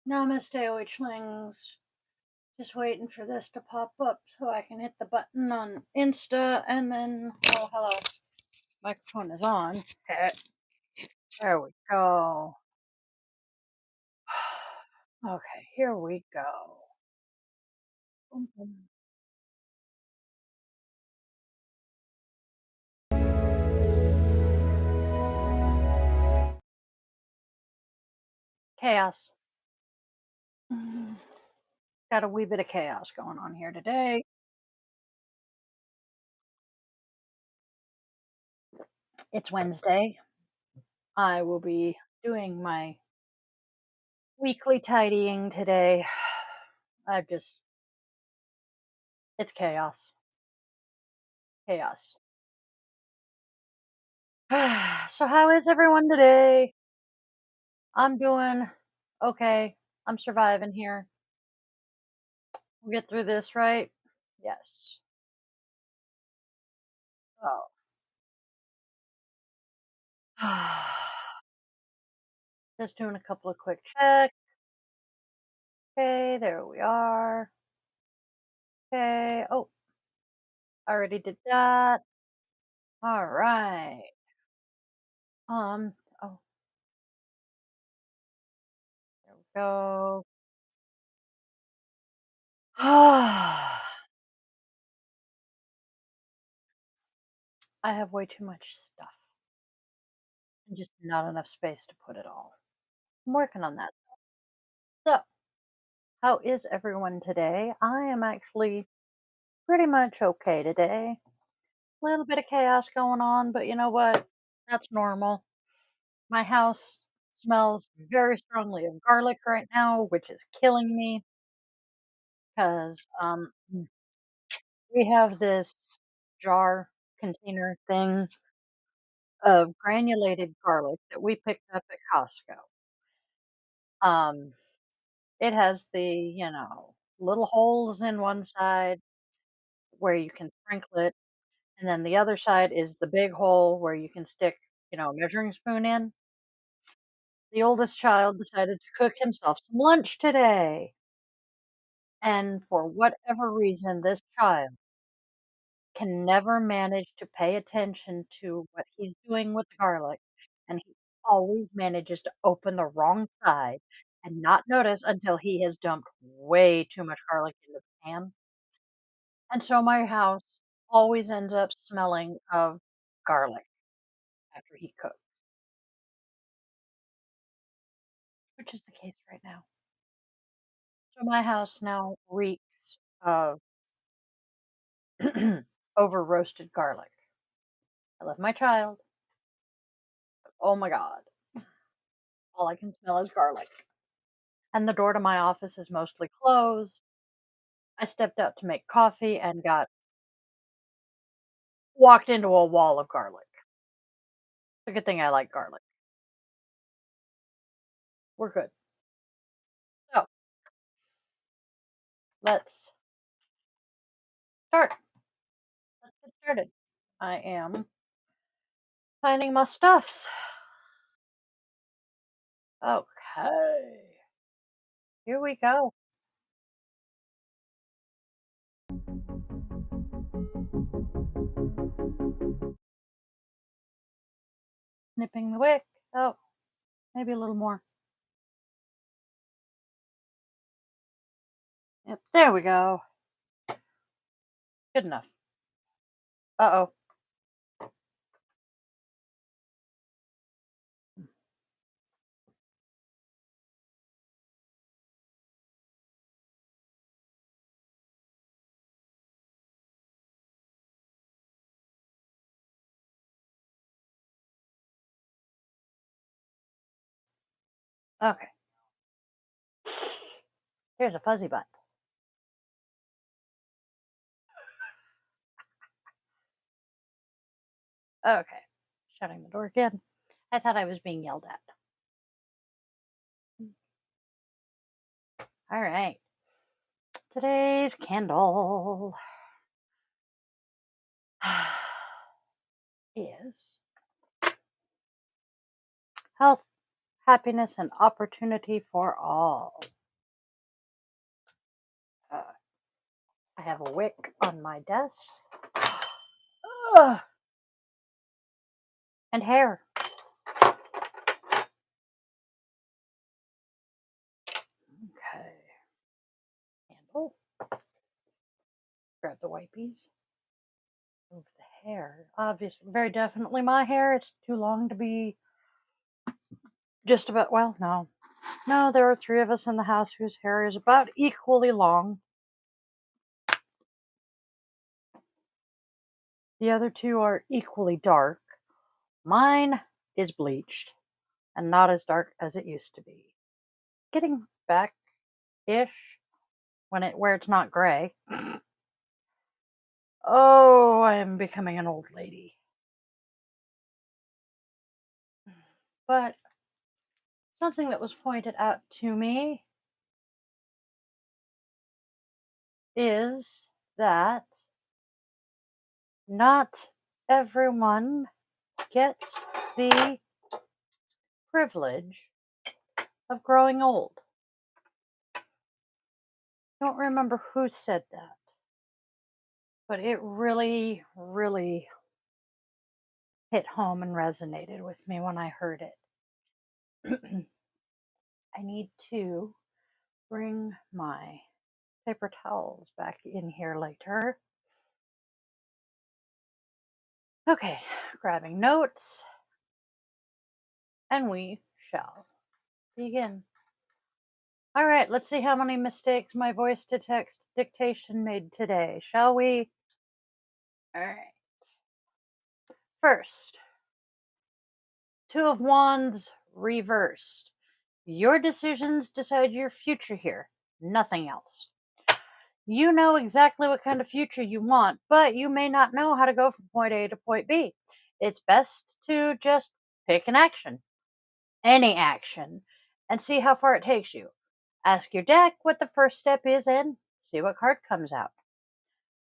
Namaste, witchlings. Just waiting for this to pop up so I can hit the button on Insta and then. Oh, hello. Microphone is on. There we go. Okay, here we go. Boom, boom. Chaos. Got a wee bit of chaos going on here today. It's Wednesday. I will be doing my weekly tidying today. I just, it's chaos. Chaos. So, how is everyone today? I'm doing okay. I'm surviving here. We'll get through this, right? Yes. Oh. Just doing a couple of quick checks. Okay, there we are. Okay. Oh, I already did that. All right. Oh, there we go. I have way too much stuff and just not enough space to put it all. I'm working on that. So, how is everyone today? I am actually pretty much okay today. A little bit of chaos going on, but you know what? That's normal. My house smells very strongly of garlic right now, which is killing me because we have this jar container thing of granulated garlic that we picked up at Costco. Um, it has the, little holes in one side where you can sprinkle it, and then the other side is the big hole where you can stick, a measuring spoon in. The oldest child decided to cook himself some lunch today, and for whatever reason, this child can never manage to pay attention to what he's doing with the garlic, and he always manages to open the wrong side and not notice until he has dumped way too much garlic into the pan, and so my house always ends up smelling of garlic after he cooks, which is the case right now. So my house now reeks of over roasted garlic. I love my child. Oh my god. All I can smell is garlic. And the door to my office is mostly closed. I stepped out to make coffee and got walked into a wall of garlic. It's a good thing I like garlic. We're good. So let's start. Let's get started. I am finding my stuffs. Okay. Here we go. Snipping the wick. Oh, maybe a little more. Yep, there we go. Good enough. Uh oh. Okay. Here's a fuzzy butt. Okay. Shutting the door again. I thought I was being yelled at. All right. Today's candle is health, happiness, and opportunity for all. Uh, I have a wick on my desk. Ugh. And hair. Okay. Candle. Grab the wipies. Move the hair. Obviously, very definitely my hair. It's too long to be just about, well, no. No, there are 3 of us in the house whose hair is about equally long. The other 2 are equally dark. Mine is bleached and not as dark as it used to be. Getting back-ish where it's not gray. Oh, I am becoming an old lady. But something that was pointed out to me is that not everyone gets the privilege of growing old. I don't remember who said that, but it really, really hit home and resonated with me when I heard it. I need to bring my paper towels back in here later. Okay, grabbing notes, and we shall begin. All right, let's see how many mistakes my voice to text dictation made today, shall we? All right. First, 2 of Wands reversed. Your decisions decide your future here, nothing else. You know exactly what kind of future you want, but you may not know how to go from point A to point B. It's best to just pick an action, any action, and see how far it takes you. Ask your deck what the first step is and see what card comes out.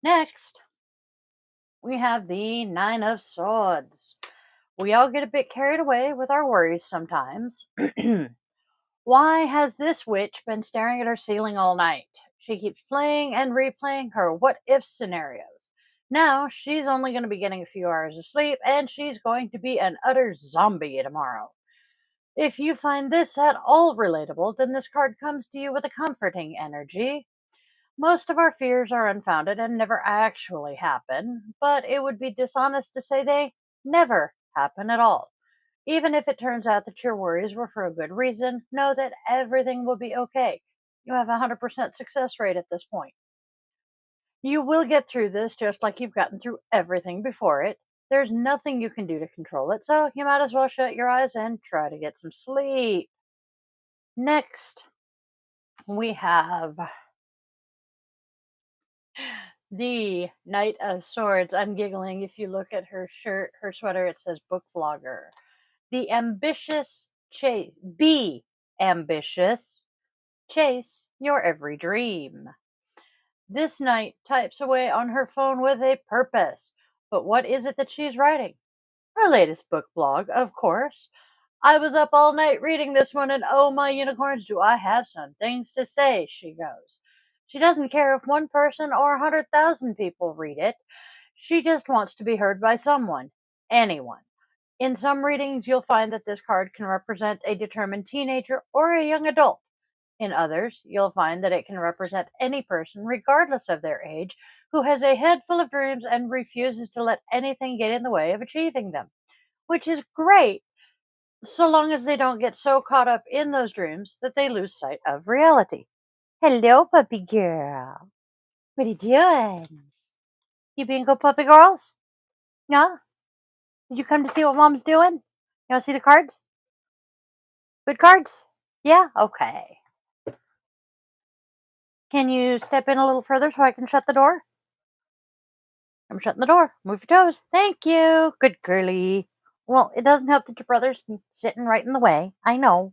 Next, we have the 9 of Swords. We all get a bit carried away with our worries sometimes. Why has this witch been staring at her ceiling all night? She keeps playing and replaying her what if scenarios. Now she's only going to be getting a few hours of sleep and she's going to be an utter zombie tomorrow. If you find this at all relatable, then this card comes to you with a comforting energy. Most of our fears are unfounded and never actually happen, but it would be dishonest to say they never happen at all. Even if it turns out that your worries were for a good reason, know that everything will be okay. You have a 100% success rate at this point. You will get through this just like you've gotten through everything before it. There's nothing you can do to control it, so you might as well shut your eyes and try to get some sleep. Next, we have the Knight of Swords. I'm giggling. If you look at her shirt, her sweater, it says book vlogger. The ambitious chase. Be ambitious. Chase your every dream. This knight types away on her phone with a purpose. But what is it that she's writing? Her latest book blog, of course. I was up all night reading this one, and oh my unicorns, do I have some things to say, she goes. She doesn't care if 1 person or 100,000 people read it. She just wants to be heard by someone. Anyone. In some readings, you'll find that this card can represent a determined teenager or a young adult. In others, you'll find that it can represent any person, regardless of their age, who has a head full of dreams and refuses to let anything get in the way of achieving them. Which is great, so long as they don't get so caught up in those dreams that they lose sight of reality. Hello, puppy girl. What are you doing? You being good puppy girls? Yeah? Did you come to see what mom's doing? You want to see the cards? Good cards? Yeah? Okay. Can you step in a little further so I can shut the door? I'm shutting the door. Move your toes. Thank you. Good girly. Well, it doesn't help that your brother's sitting right in the way. I know.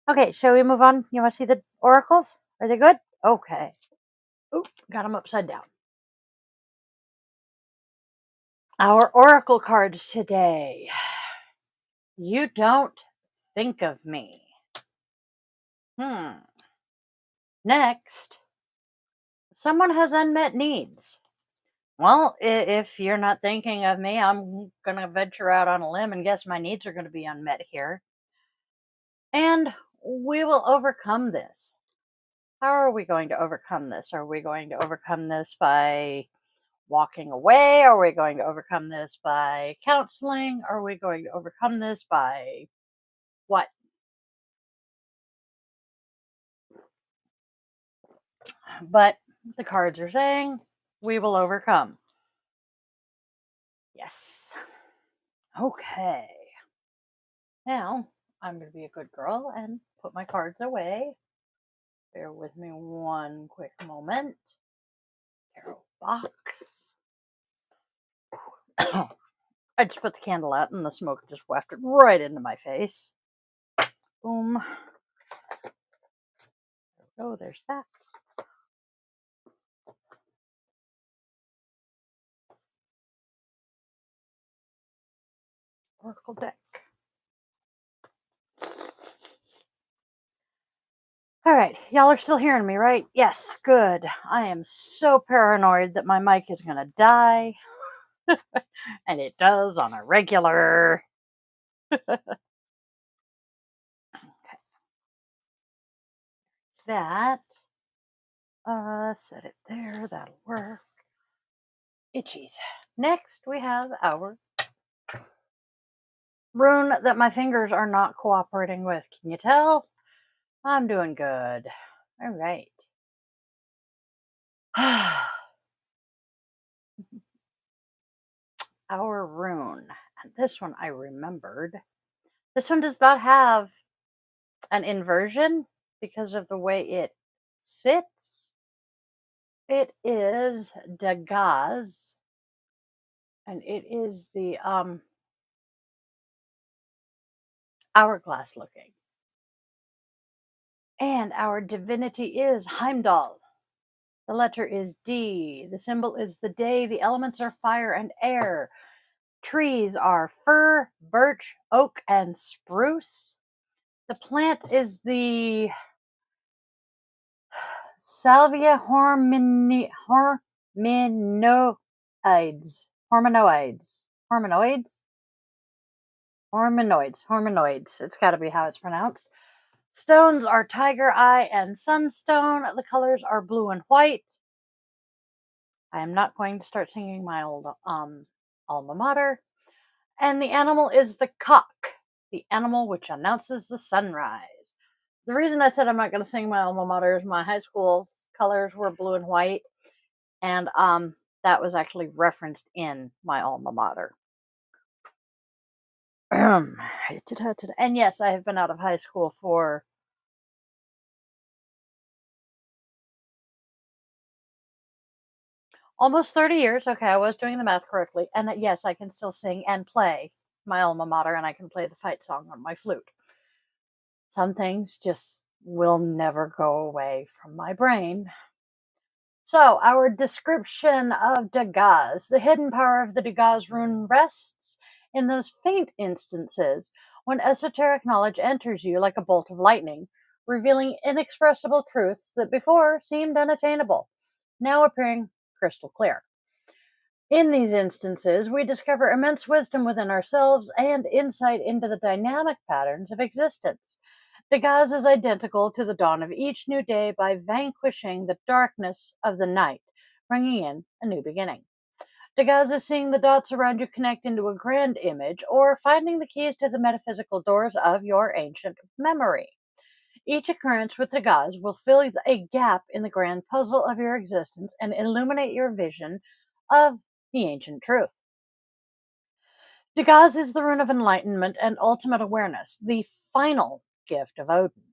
Okay, shall we move on? You want to see the oracles? Are they good? Okay. Oop, got them upside down. Our oracle cards today. You don't think of me. Hmm. Next, someone has unmet needs. Well, if you're not thinking of me, I'm going to venture out on a limb and guess my needs are going to be unmet here. And we will overcome this. How are we going to overcome this? Are we going to overcome this by walking away? Are we going to overcome this by counseling? Are we going to overcome this by what? But the cards are saying we will overcome. Yes. Okay. Now I'm going to be a good girl and put my cards away. Bear with me one quick moment. Tarot box. I just put the candle out and the smoke just wafted right into my face. Boom. Oh, there's that. Oracle deck. All right, y'all are still hearing me, right? Yes, good. I am so paranoid that my mic is going to die. And it does on a regular. It's that. Set it there. That'll work. Itchies. Next, we have our rune that my fingers are not cooperating with. Can you tell? I'm doing good. All right. Our rune. And this one I remembered. This one does not have an inversion because of the way it sits. It is Dagaz, and it is the hourglass looking. And our divinity is Heimdall. The letter is D. The symbol is the day. The elements are fire and air. Trees are fir, birch, oak, and spruce. The plant is the Salvia horminoides. Horminoids. It's got to be how it's pronounced. Stones are tiger eye and sunstone. The colors are blue and white. I am not going to start singing my old alma mater. And the animal is the cock, the animal which announces the sunrise. The reason I said I'm not going to sing my alma mater is my high school colors were blue and white, and that was actually referenced in my alma mater. And yes, I have been out of high school for almost 30 years. Okay, I was doing the math correctly. And yes, I can still sing and play my alma mater, and I can play the fight song on my flute. Some things just will never go away from my brain. So, our description of Dagaz. The hidden power of the Dagaz rune rests in those faint instances when esoteric knowledge enters you like a bolt of lightning, revealing inexpressible truths that before seemed unattainable, now appearing crystal clear. In these instances, we discover immense wisdom within ourselves and insight into the dynamic patterns of existence. Dagaz is identical to the dawn of each new day by vanquishing the darkness of the night, bringing in a new beginning. Dagaz is seeing the dots around you connect into a grand image or finding the keys to the metaphysical doors of your ancient memory. Each occurrence with Dagaz will fill a gap in the grand puzzle of your existence and illuminate your vision of the ancient truth. Dagaz is the rune of enlightenment and ultimate awareness, the final gift of Odin.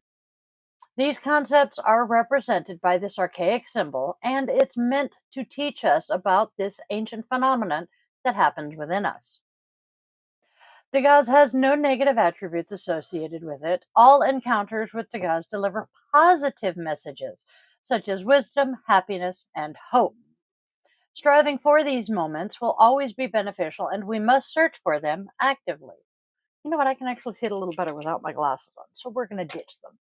These concepts are represented by this archaic symbol, and it's meant to teach us about this ancient phenomenon that happens within us. Dagaz has no negative attributes associated with it. All encounters with Dagaz deliver positive messages, such as wisdom, happiness, and hope. Striving for these moments will always be beneficial, and we must search for them actively. You know what? I can actually see it a little better without my glasses on, so we're going to ditch them.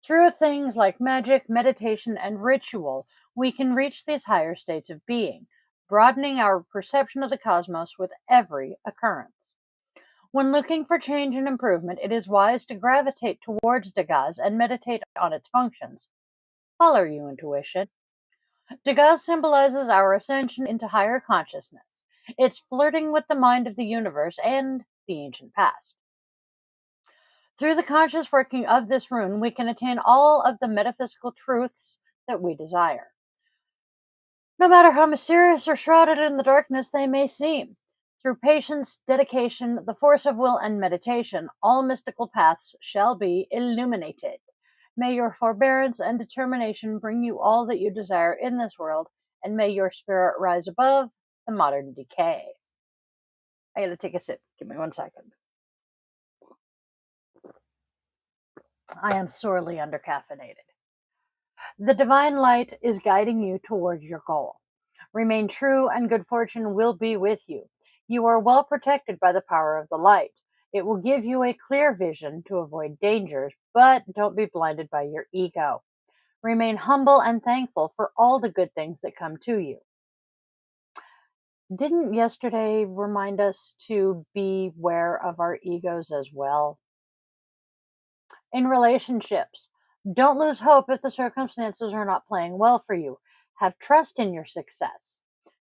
Through things like magic, meditation, and ritual, we can reach these higher states of being, broadening our perception of the cosmos with every occurrence. When looking for change and improvement, it is wise to gravitate towards Degas and meditate on its functions. Follow your intuition. Degas symbolizes our ascension into higher consciousness. It's flirting with the mind of the universe and the ancient past. Through the conscious working of this rune, we can attain all of the metaphysical truths that we desire, no matter how mysterious or shrouded in the darkness they may seem. Through patience, dedication, the force of will, and meditation, all mystical paths shall be illuminated. May your forbearance and determination bring you all that you desire in this world, and may your spirit rise above the modern decay. I gotta take a sip. Give me 1 second. I am sorely undercaffeinated. The divine light is guiding you towards your goal. Remain true, and good fortune will be with you. You are well protected by the power of the light. It will give you a clear vision to avoid dangers, but don't be blinded by your ego. Remain humble and thankful for all the good things that come to you. Didn't yesterday remind us to beware of our egos as well? In relationships, don't lose hope if the circumstances are not playing well for you. Have trust in your success.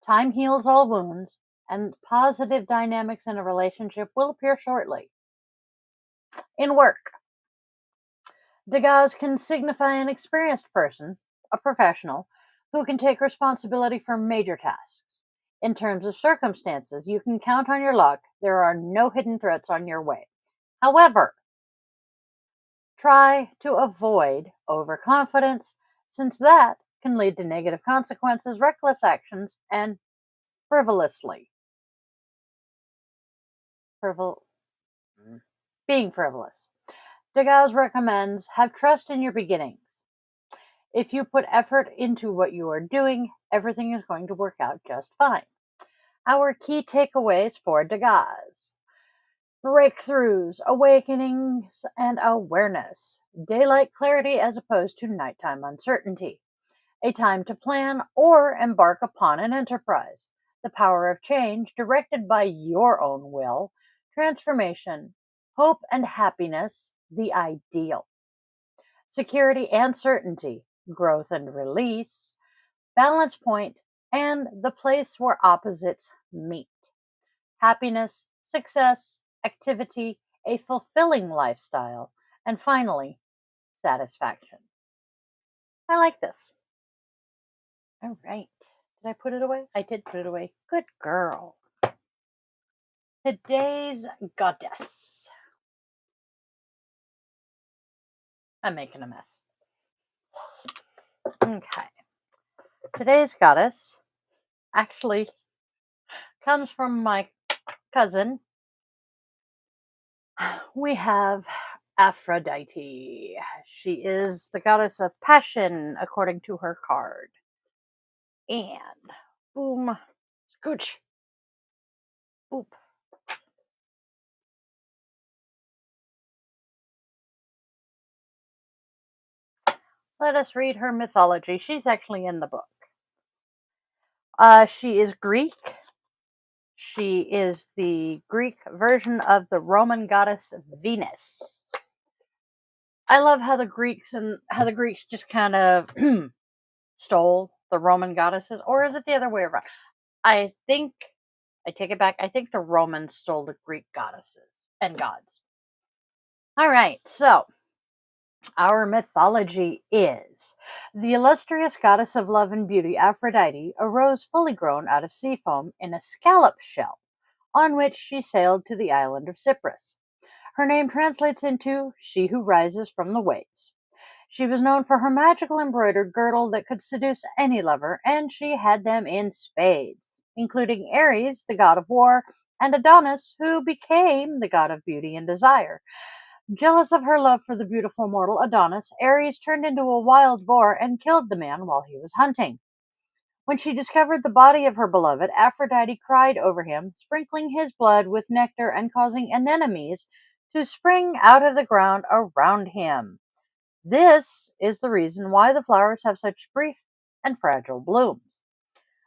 Time heals all wounds, and positive dynamics in a relationship will appear shortly. In work, Degas can signify an experienced person, a professional, who can take responsibility for major tasks. In terms of circumstances, you can count on your luck. There are no hidden threats on your way. However, try to avoid overconfidence, since that can lead to negative consequences, reckless actions, and frivolously. Frivol- being frivolous. Degas recommends have trust in your beginnings. If you put effort into what you are doing, everything is going to work out just fine. Our key takeaways for Degas: breakthroughs, awakenings, and awareness. Daylight clarity as opposed to nighttime uncertainty. A time to plan or embark upon an enterprise. The power of change directed by your own will. Transformation. Hope and happiness. The ideal. Security and certainty. Growth and release. Balance point. And the place where opposites meet. Happiness, success, activity, a fulfilling lifestyle, and finally, satisfaction. I like this. All right. Did I put it away? I did put it away. Good girl. Today's goddess. I'm making a mess. Okay. Today's goddess actually comes from my cousin. We have Aphrodite. She is the goddess of passion, according to her card. And boom, scooch, boop. Let us read her mythology. She's actually in the book. She is Greek. She is the Greek version of the Roman goddess Venus. I love how the Greeks just kind of stole the Roman goddesses, or is it the other way around? I take it back. I think the Romans stole the Greek goddesses and gods. All right, so our mythology is the illustrious goddess of love and beauty, Aphrodite, arose fully grown out of sea foam in a scallop shell, on which she sailed to the island of Cyprus. Her name translates into she who rises from the waves. She was known for her magical embroidered girdle that could seduce any lover, and she had them in spades, including Ares, the god of war, and Adonis, who became the god of beauty and desire. Jealous of her love for the beautiful mortal Adonis, Ares turned into a wild boar and killed the man while he was hunting. When she discovered the body of her beloved, Aphrodite cried over him, sprinkling his blood with nectar and causing anemones to spring out of the ground around him. This is the reason why the flowers have such brief and fragile blooms.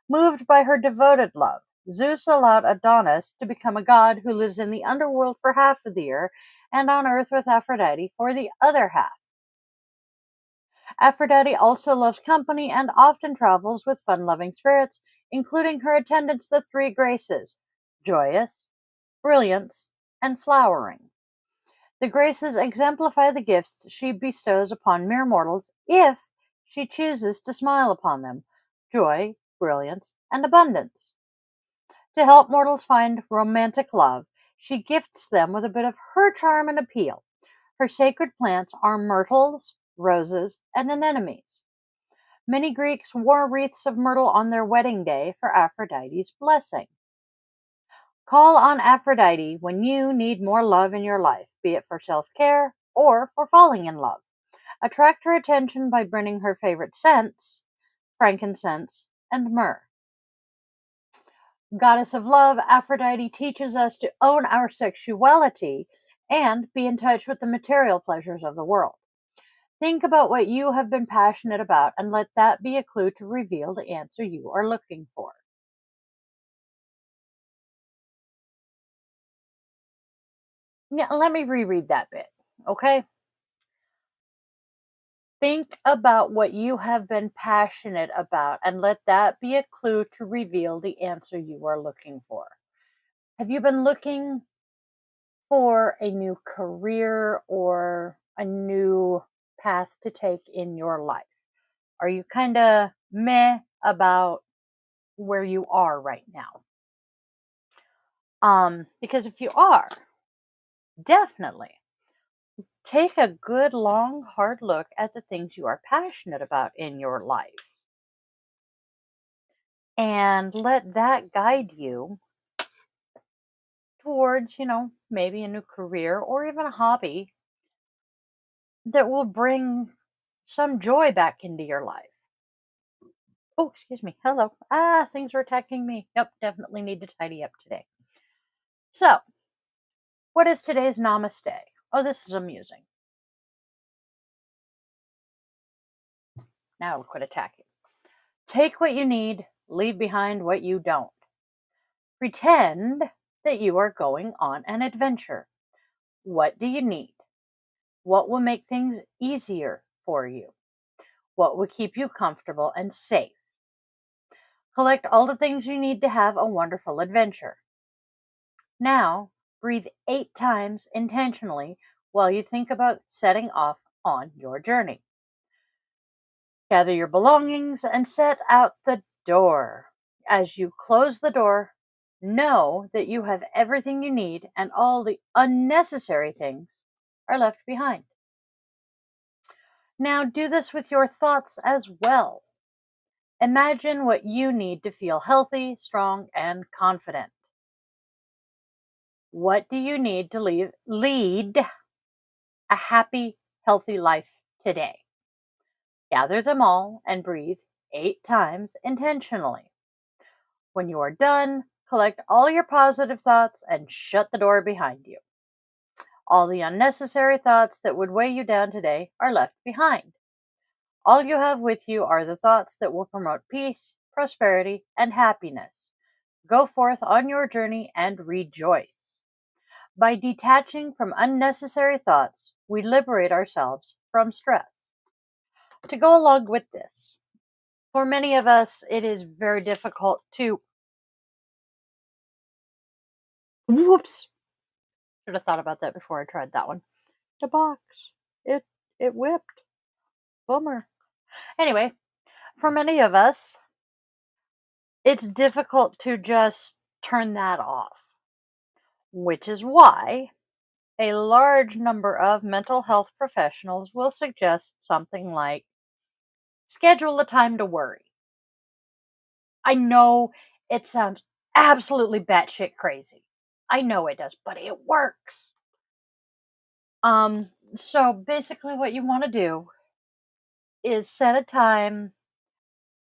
Moved by her devoted love, Zeus allowed Adonis to become a god who lives in the underworld for half of the year and on earth with Aphrodite for the other half. Aphrodite also loves company and often travels with fun loving spirits, including her attendants, the three graces: joyous, brilliance, and flowering. The graces exemplify the gifts she bestows upon mere mortals if she chooses to smile upon them: joy, brilliance, and abundance. To help mortals find romantic love, she gifts them with a bit of her charm and appeal. Her sacred plants are myrtles, roses, and anemones. Many Greeks wore wreaths of myrtle on their wedding day for Aphrodite's blessing. Call on Aphrodite when you need more love in your life, be it for self care or for falling in love. Attract her attention by bringing her favorite scents, frankincense, and myrrh. Goddess of love, Aphrodite teaches us to own our sexuality and be in touch with the material pleasures of the world. Think about what you have been passionate about and let that be a clue to reveal the answer you are looking for. Now, let me reread that bit, okay? Think about what you have been passionate about and let that be a clue to reveal the answer you are looking for. Have you been looking for a new career or a new path to take in your life? Are you kind of meh about where you are right now? Because if you are, definitely take a good, long, hard look at the things you are passionate about in your life and let that guide you towards, maybe a new career or even a hobby that will bring some joy back into your life. Oh, excuse me. Hello. Things are attacking me. Yep, definitely need to tidy up today. So, what is today's namaste? Oh, this is amusing. Now it'll quit attacking. Take what you need, leave behind what you don't. Pretend that you are going on an adventure. What do you need? What will make things easier for you? What will keep you comfortable and safe? Collect all the things you need to have a wonderful adventure. Now, breathe 8 times intentionally while you think about setting off on your journey. Gather your belongings and set out the door. As you close the door, know that you have everything you need and all the unnecessary things are left behind. Now, do this with your thoughts as well. Imagine what you need to feel healthy, strong, and confident. What do you need to lead a happy, healthy life today? Gather them all and breathe 8 times intentionally. When you are done, collect all your positive thoughts and shut the door behind you. All the unnecessary thoughts that would weigh you down today are left behind. All you have with you are the thoughts that will promote peace, prosperity, and happiness. Go forth on your journey and rejoice. By detaching from unnecessary thoughts, we liberate ourselves from stress. To go along with this, for many of us, it is very difficult to. Whoops! Should have thought about that before I tried that one. The box. It it whipped. Bummer. Anyway, for many of us, it's difficult to just turn that off, which is why a large number of mental health professionals will suggest something like schedule a time to worry. I know it sounds absolutely batshit crazy. I know it does, but it works. So basically what you want to do is set a time.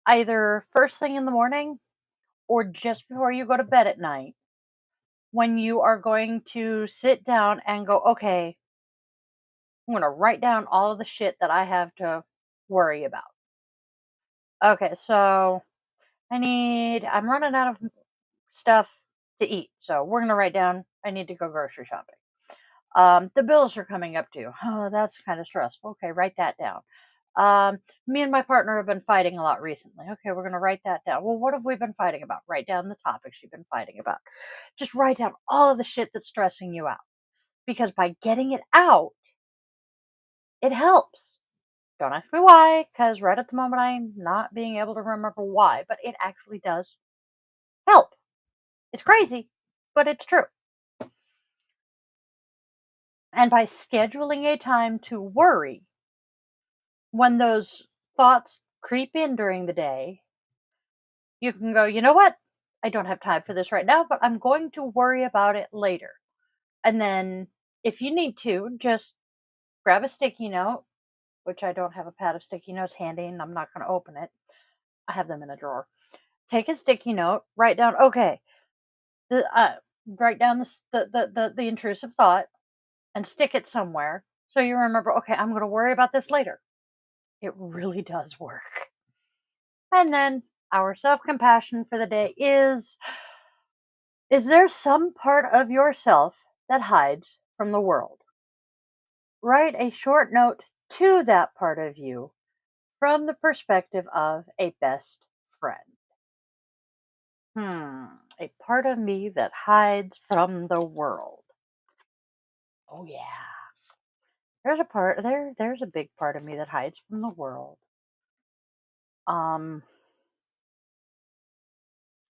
either first thing in the morning or just before you go to bed at night, when you are going to sit down and go, okay, I'm going to write down all of the shit that I have to worry about. Okay, so I'm running out of stuff to eat. So we're going to write down, I need to go grocery shopping. The bills are coming up due. Oh, that's kind of stressful. Okay, write that down. Me and my partner have been fighting a lot recently. Okay, we're going to write that down. Well, what have we been fighting about? Write down the topics you've been fighting about. Just write down all of the shit that's stressing you out. Because by getting it out, it helps. Don't ask me why, because right at the moment I'm not being able to remember why, but it actually does help. It's crazy, but it's true. And by scheduling a time to worry, when those thoughts creep in during the day, you can go, you know what? I don't have time for this right now, but I'm going to worry about it later. And then if you need to, just grab a sticky note, which I don't have a pad of sticky notes handy and I'm not going to open it. I have them in a drawer. Take a sticky note, write down, okay, the, write down the intrusive thought and stick it somewhere so you remember, okay, I'm going to worry about this later. It really does work. And then our self compassion for the day is there some part of yourself that hides from the world? Write a short note to that part of you from the perspective of a best friend. A part of me that hides from the world. Oh yeah. There's a big part of me that hides from the world. Um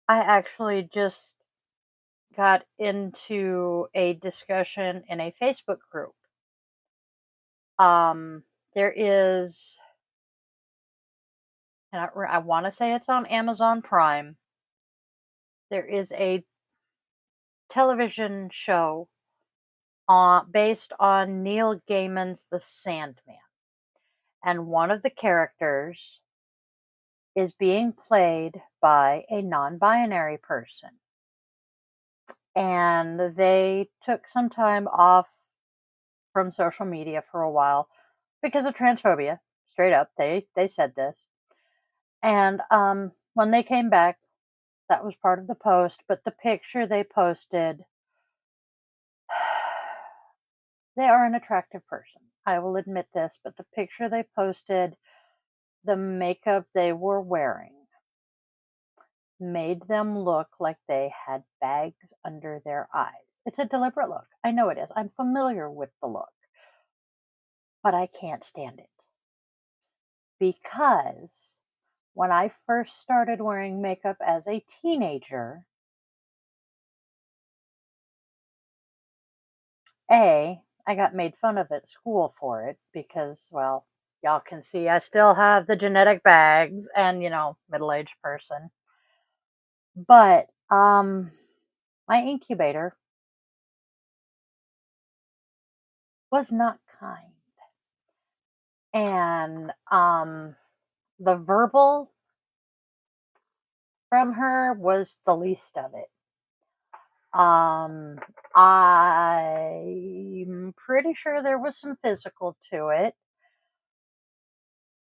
I actually just got into a discussion in a Facebook group. There is, and I want to say it's on Amazon Prime. There is a television show based on Neil Gaiman's The Sandman, and one of the characters is being played by a non-binary person. And they took some time off from social media for a while because of transphobia. Straight up, they said this. And when they came back, that was part of the post, but the picture they posted, they are an attractive person. I will admit this, but the picture they posted, the makeup they were wearing made them look like they had bags under their eyes. It's a deliberate look. I know it is. I'm familiar with the look, but I can't stand it because when I first started wearing makeup as a teenager, I got made fun of at school for it because, well, y'all can see I still have the genetic bags and, middle-aged person. But my incubator was not kind. And the verbal from her was the least of it. Um, I'm pretty sure there was some physical to it,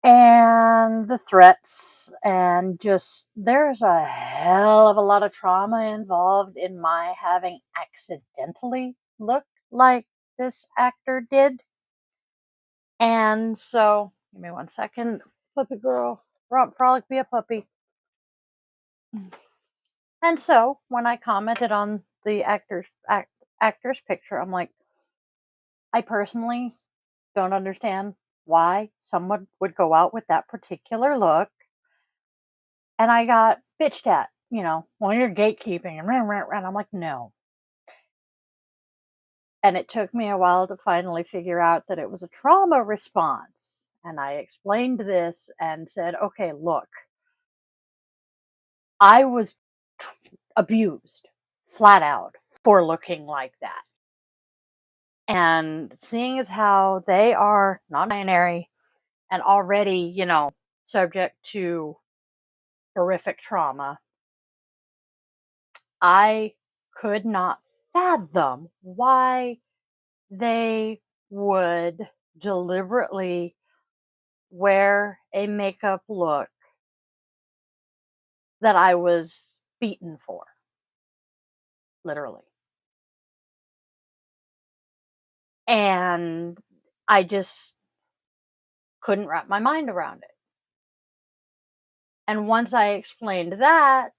and the threats, and just there's a hell of a lot of trauma involved in my having accidentally looked like this actor did. And so, give me one second, puppy girl, romp frolic, be a puppy. And so, when I commented on the actor's picture, I'm like, I personally don't understand why someone would go out with that particular look. And I got bitched at, well, you're gatekeeping, and I'm like, no. And it took me a while to finally figure out that it was a trauma response. And I explained this and said, okay, look, I was abused flat out for looking like that. And seeing as how they are non binary and already, subject to horrific trauma, I could not fathom why they would deliberately wear a makeup look that I was beaten for, literally. And I just couldn't wrap my mind around it. And once I explained that,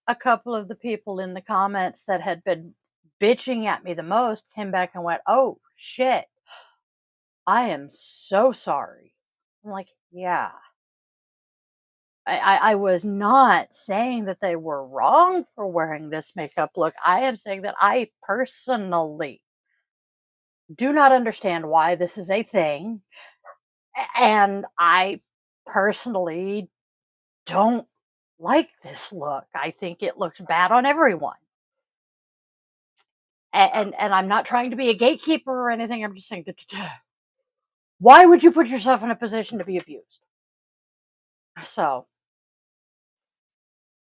a couple of the people in the comments that had been bitching at me the most came back and went, "Oh shit, I am so sorry." I'm like, yeah. I was not saying that they were wrong for wearing this makeup look. I am saying that I personally do not understand why this is a thing. And I personally don't like this look. I think it looks bad on everyone. And I'm not trying to be a gatekeeper or anything. I'm just saying that why would you put yourself in a position to be abused? So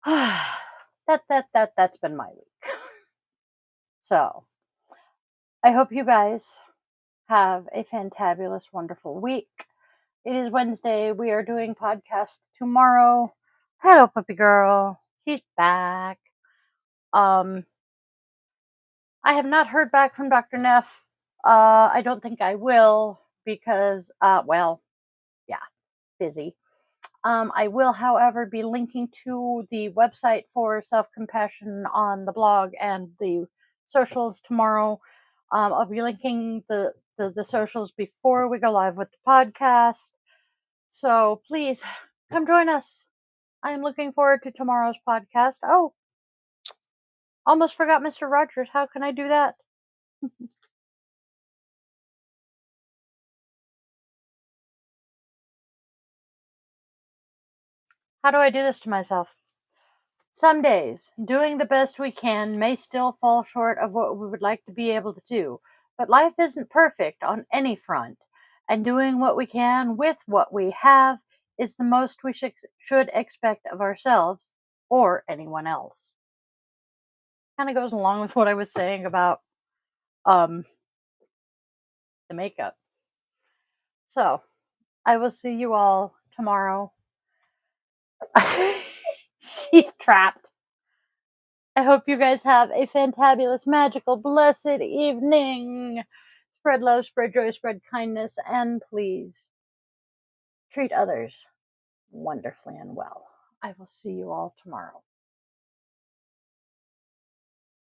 that's been my week. So I hope you guys have a fantabulous, wonderful week. It is Wednesday. We are doing podcast tomorrow. Hello, puppy girl. She's back. Um, I have not heard back from Dr. Neff. I don't think I will because, well, yeah, busy. I will, however, be linking to the website for self compassion on the blog and the socials tomorrow. I'll be linking the socials before we go live with the podcast. So please come join us. I am looking forward to tomorrow's podcast. Oh, almost forgot Mr. Rogers. How can I do that? How do I do this to myself? Some days, doing the best we can may still fall short of what we would like to be able to do, but life isn't perfect on any front, and doing what we can with what we have is the most we should expect of ourselves or anyone else. Kind of goes along with what I was saying about um, the makeup. So, I will see you all tomorrow. She's trapped. I hope you guys have a fantabulous, magical, blessed evening. Spread love, spread joy, spread kindness, and please treat others wonderfully and well. I will see you all tomorrow.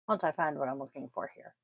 Once I find what I'm looking for here.